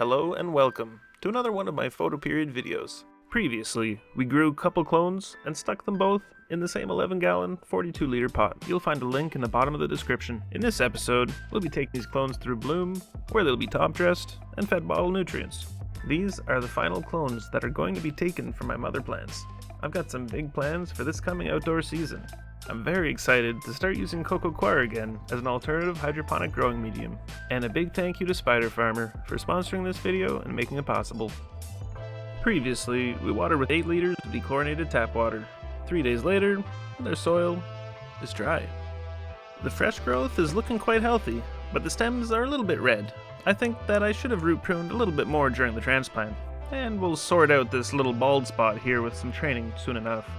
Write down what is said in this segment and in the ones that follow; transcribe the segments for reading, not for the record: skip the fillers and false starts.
Hello and welcome to another one of my Photoperiod videos. Previously, we grew a couple clones and stuck them both in the same 11-gallon, 42-liter pot. You'll find a link in the bottom of the description. In this episode, we'll be taking these clones through bloom, where they'll be top dressed and fed bottle nutrients. These are the final clones that are going to be taken from my mother plants. I've got some big plans for this coming outdoor season. I'm very excited to start using coco coir again as an alternative hydroponic growing medium. And a big thank you to Spiderfarmer for sponsoring this video and making it possible. Previously, we watered with 8 liters of dechlorinated tap water. 3 days later, their soil is dry. The fresh growth is looking quite healthy, but the stems are a little bit red. I think that I should have root pruned a little bit more during the transplant, and we'll sort out this little bald spot here with some training soon enough.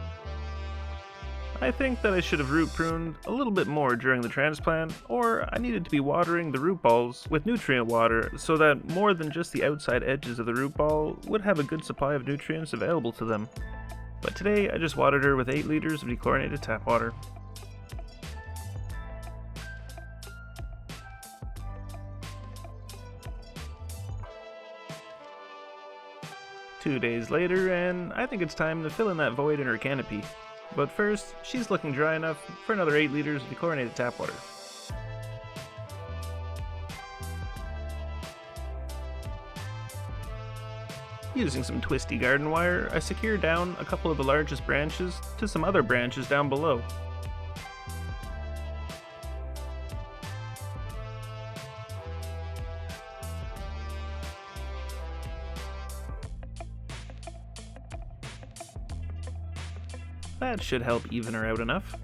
I think that I should have root pruned a little bit more during the transplant, or I needed to be watering the root balls with nutrient water so that more than just the outside edges of the root ball would have a good supply of nutrients available to them. But today I just watered her with 8 liters of dechlorinated tap water. Two days later, and I think it's time to fill in that void in her canopy. But first, she's looking dry enough for another 8 liters of dechlorinated tap water. Using some twisty garden wire, I secure down a couple of the largest branches to some other branches down below. That should help even her out enough.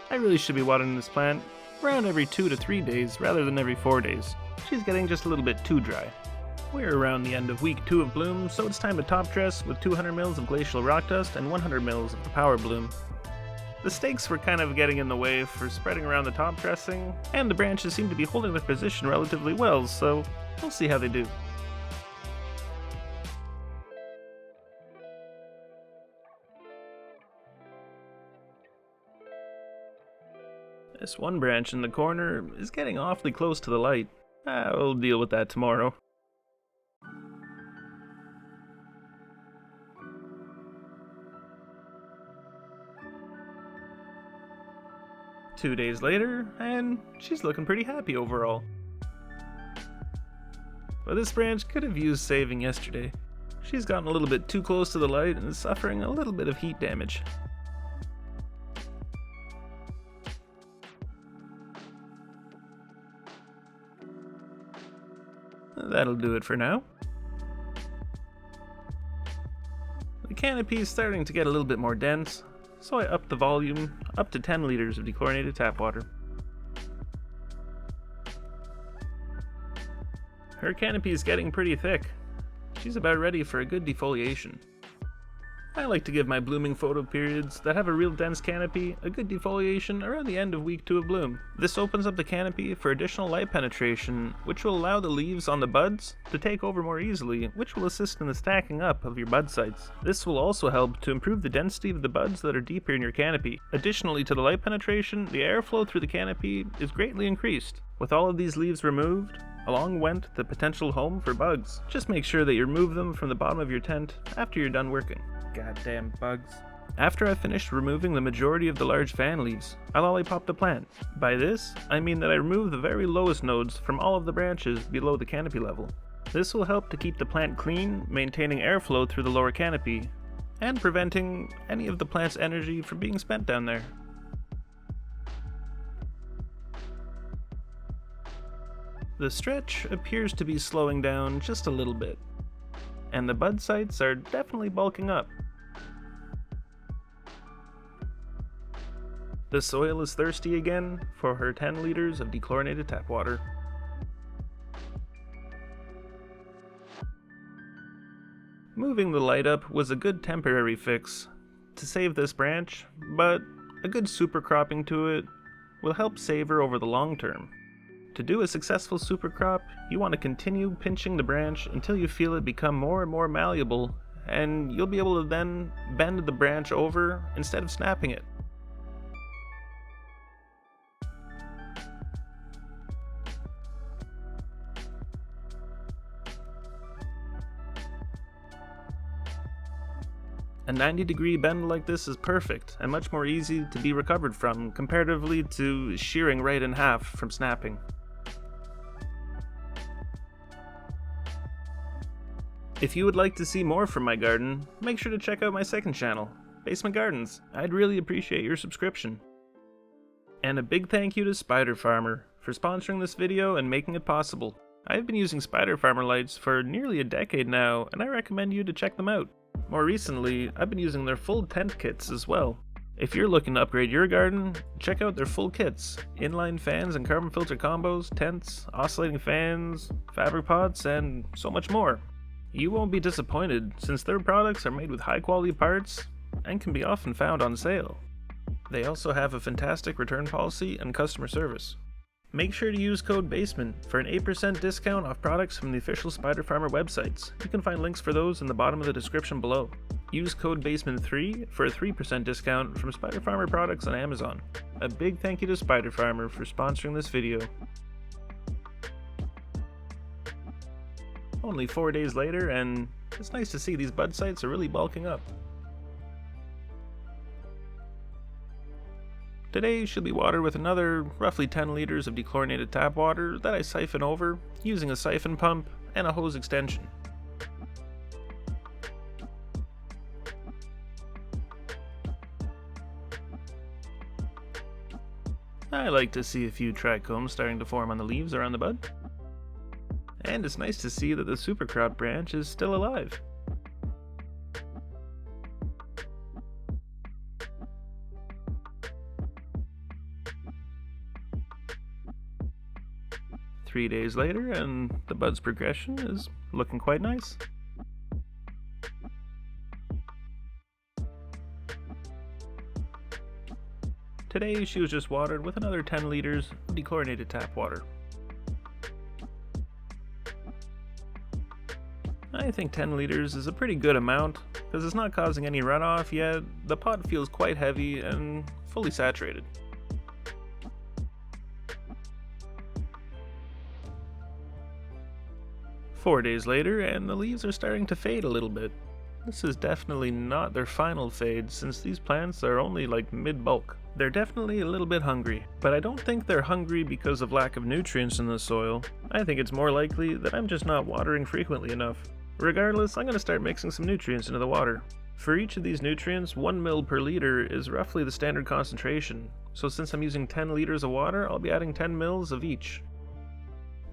I really should be watering this plant around every 2 to 3 days rather than every 4 days. She's getting just a little bit too dry. We're around the end of week 2 of bloom, so it's time to top dress with 200 ml of glacial rock dust and 100 ml of the power bloom. The stakes were kind of getting in the way for spreading around the top dressing, and the branches seem to be holding their position relatively well, so we'll see how they do. This one branch in the corner is getting awfully close to the light. We'll deal with that tomorrow. Two days later, and she's looking pretty happy overall. But this branch could have used saving yesterday. She's gotten a little bit too close to the light and is suffering a little bit of heat damage. That'll do it for now. The canopy is starting to get a little bit more dense, so I upped the volume up to 10 liters of dechlorinated tap water. Her canopy is getting pretty thick. She's about ready for a good defoliation. I like to give my blooming Photoperiod that have a real dense canopy a good defoliation around the end of week 2 of bloom. This opens up the canopy for additional light penetration, which will allow the leaves on the buds to take over more easily, which will assist in the stacking up of your bud sites. This will also help to improve the density of the buds that are deeper in your canopy. Additionally to the light penetration, the airflow through the canopy is greatly increased. With all of these leaves removed, along went the potential home for bugs. Just make sure that you remove them from the bottom of your tent after you're done working. Goddamn bugs. After I finished removing the majority of the large fan leaves, I lollipop the plant. By this, I mean that I remove the very lowest nodes from all of the branches below the canopy level. This will help to keep the plant clean, maintaining airflow through the lower canopy, and preventing any of the plant's energy from being spent down there. The stretch appears to be slowing down just a little bit, and the bud sites are definitely bulking up. The soil is thirsty again for her 10 liters of dechlorinated tap water. Moving the light up was a good temporary fix to save this branch, but A good super cropping to it will help save her over the long term. To do a successful super crop, you want to continue pinching the branch until you feel it become more and more malleable, and you'll be able to then bend the branch over instead of snapping it. A 90-degree bend like this is perfect and much more easy to be recovered from comparatively to shearing right in half from snapping. If you would like to see more from my garden, make sure to check out my second channel, Basement Gardens. I'd really appreciate your subscription. And a big thank you to Spiderfarmer for sponsoring this video and making it possible. I've been using Spiderfarmer lights for nearly a decade now, and I recommend you to check them out. More recently, I've been using their full tent kits as well. If you're looking to upgrade your garden, check out their full kits. Inline fans and carbon filter combos, tents, oscillating fans, fabric pots, and so much more. You won't be disappointed since their products are made with high quality parts and can be often found on sale. They also have a fantastic return policy and customer service. Make sure to use code BASEMENT for an 8% discount off products from the official Spiderfarmer websites. You can find links for those in the bottom of the description below. Use code BASEMENT3 for a 3% discount from Spiderfarmer products on Amazon. A big thank you to Spiderfarmer for sponsoring this video. Only 4 days later, and it's nice to see these bud sites are really bulking up. Today should be watered with another roughly 10 liters of dechlorinated tap water that I siphon over using a siphon pump and a hose extension. I like to see a few trichomes starting to form on the leaves around the bud. And it's nice to see that the supercrop branch is still alive. Three days later, and the bud's progression is looking quite nice. Today she was just watered with another 10 liters of dechlorinated tap water. I think 10 liters is a pretty good amount because it's not causing any runoff yet. The pot feels quite heavy and fully saturated. Four days later, and the leaves are starting to fade a little bit. This is definitely not their final fade since these plants are only like mid-bulk. They're definitely a little bit hungry, but I don't think they're hungry because of lack of nutrients in the soil. I think it's more likely that I'm just not watering frequently enough. Regardless, I'm going to start mixing some nutrients into the water. For each of these nutrients, 1 ml per liter is roughly the standard concentration, so since I'm using 10 liters of water, I'll be adding 10 ml of each.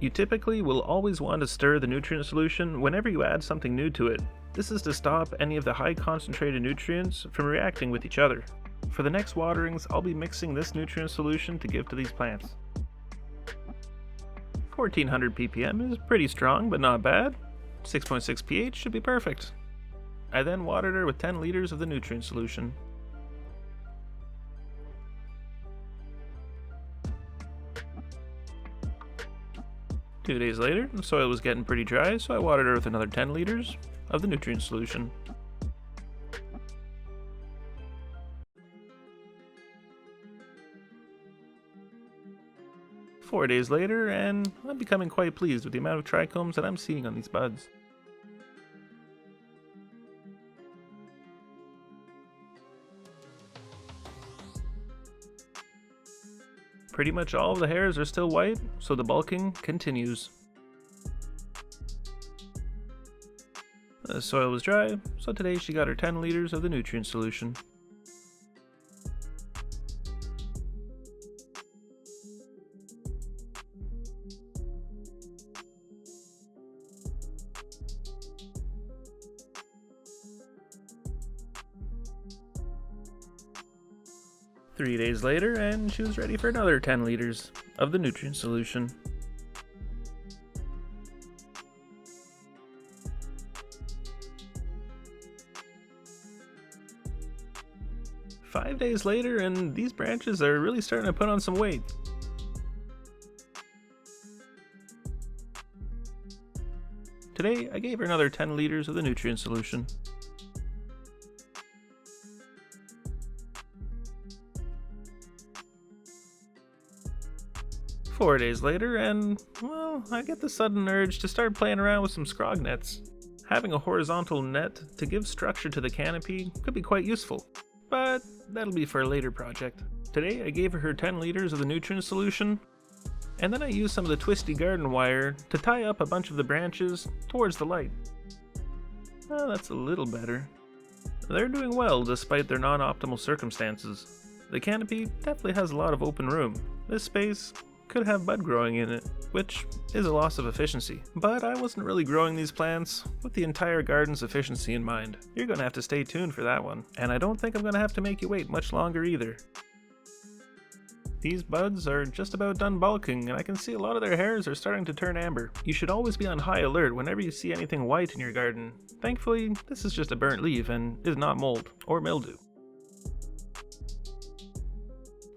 You typically will always want to stir the nutrient solution whenever you add something new to it. This is to stop any of the high concentrated nutrients from reacting with each other. For the next waterings, I'll be mixing this nutrient solution to give to these plants. 1400 ppm is pretty strong, but not bad. 6.6 pH should be perfect. I then watered her with 10 liters of the nutrient solution. Two days later, the soil was getting pretty dry, so I watered her with another 10 liters of the nutrient solution. Four days later, and I'm becoming quite pleased with the amount of trichomes that I'm seeing on these buds. Pretty much all of the hairs are still white, so the bulking continues. The soil was dry, so today she got her 10 liters of the nutrient solution. Three days later, and she was ready for another 10 liters of the nutrient solution. days later, and these branches are really starting to put on some weight. Today, I gave her another 10 liters of the nutrient solution. Four days later, and, well, I get the sudden urge to start playing around with some scrog nets. Having a horizontal net to give structure to the canopy could be quite useful, but that'll be for a later project. Today, I gave her 10 liters of the nutrient solution, and then I used some of the twisty garden wire to tie up a bunch of the branches towards the light. Well, that's a little better. They're doing well despite their non-optimal circumstances. The canopy definitely has a lot of open room. This space could have bud growing in it, which is a loss of efficiency. But I wasn't really growing these plants with the entire garden's efficiency in mind. You're gonna have to stay tuned for that one, and I don't think I'm gonna have to make you wait much longer either. These buds are just about done bulking, and I can see a lot of their hairs are starting to turn amber. You should always be on high alert whenever you see anything white in your garden. Thankfully, this is just a burnt leaf and is not mold or mildew.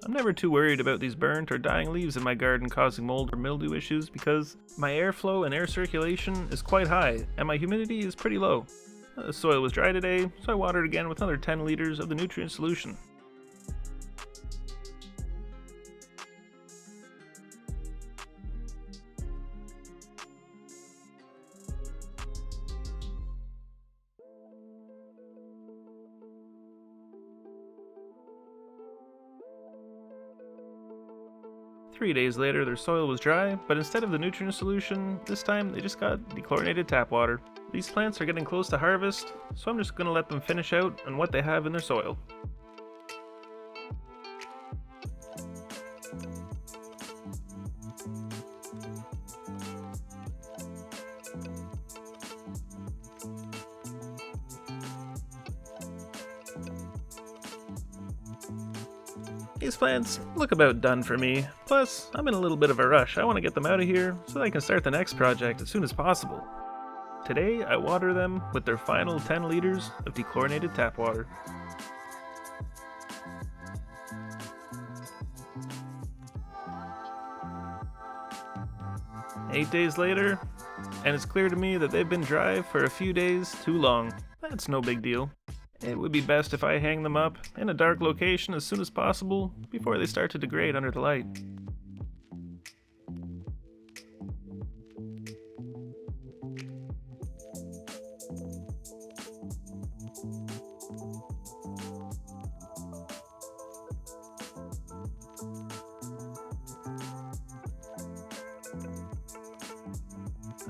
I'm never too worried about these burnt or dying leaves in my garden causing mold or mildew issues because my airflow and air circulation is quite high and my humidity is pretty low. The soil was dry today, so I watered again with another 10 liters of the nutrient solution. Three days later, their soil was dry, but instead of the nutrient solution, this time they just got dechlorinated tap water. These plants are getting close to harvest, so I'm just going to let them finish out on what they have in their soil. These plants look about done for me, plus I'm in a little bit of a rush. I want to get them out of here so I can start the next project as soon as possible. Today I water them with their final 10 liters of dechlorinated tap water. Eight days later, and it's clear to me that they've been dry for a few days too long. That's no big deal. It would be best if I hang them up in a dark location as soon as possible before they start to degrade under the light.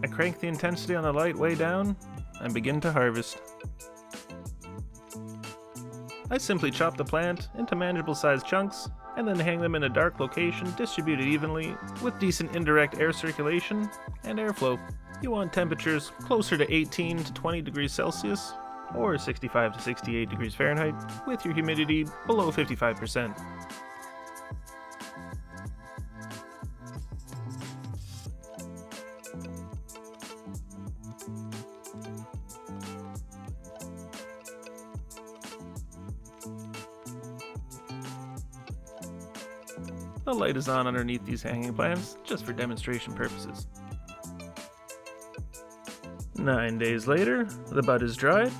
I crank the intensity on the light way down and begin to harvest. I simply chop the plant into manageable sized chunks and then hang them in a dark location distributed evenly with decent indirect air circulation and airflow. You want temperatures closer to 18 to 20 degrees Celsius or 65 to 68 degrees Fahrenheit with your humidity below 55%. The light is on underneath these hanging plants, just for demonstration purposes. 9 days later, the bud is dried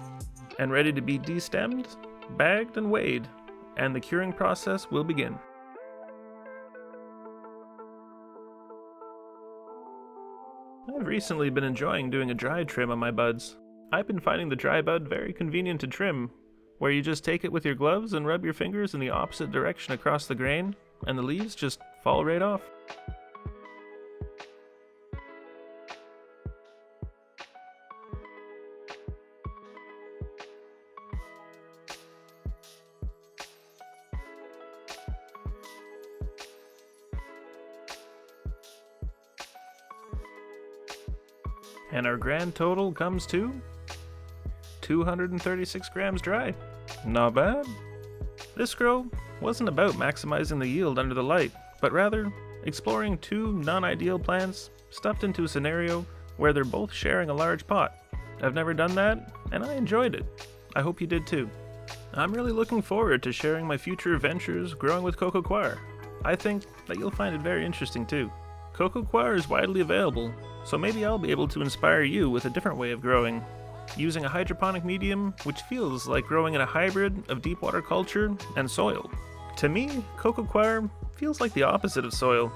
and ready to be destemmed, bagged, and weighed, and the curing process will begin. I've recently been enjoying doing a dry trim on my buds. I've been finding the dry bud very convenient to trim, where you just take it with your gloves and rub your fingers in the opposite direction across the grain, and the leaves just fall right off. And our grand total comes to 236 grams dry. Not bad. This grow wasn't about maximizing the yield under the light, but rather exploring two non-ideal plants stuffed into a scenario where they're both sharing a large pot. I've never done that, and I enjoyed it. I hope you did too. I'm really looking forward to sharing my future adventures growing with coco coir. I think that you'll find it very interesting too. Coco coir is widely available, so maybe I'll be able to inspire you with a different way of growing, using a hydroponic medium which feels like growing in a hybrid of deep water culture and soil. To me, coco coir feels like the opposite of soil.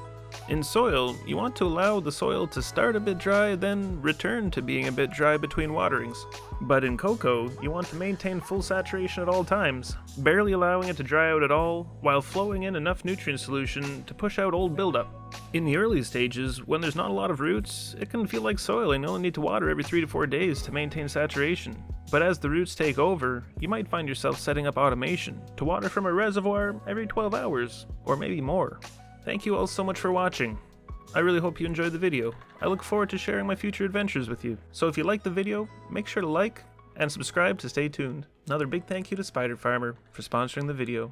In soil, you want to allow the soil to start a bit dry, then return to being a bit dry between waterings. But in cocoa, you want to maintain full saturation at all times, barely allowing it to dry out at all, while flowing in enough nutrient solution to push out old buildup. In the early stages, when there's not a lot of roots, it can feel like soil and you only need to water every 3 to 4 days to maintain saturation. But as the roots take over, you might find yourself setting up automation to water from a reservoir every 12 hours, or maybe more. Thank you all so much for watching. I really hope you enjoyed the video. I look forward to sharing my future adventures with you. So if you liked the video, make sure to like and subscribe to stay tuned. Another big thank you to Spiderfarmer for sponsoring the video.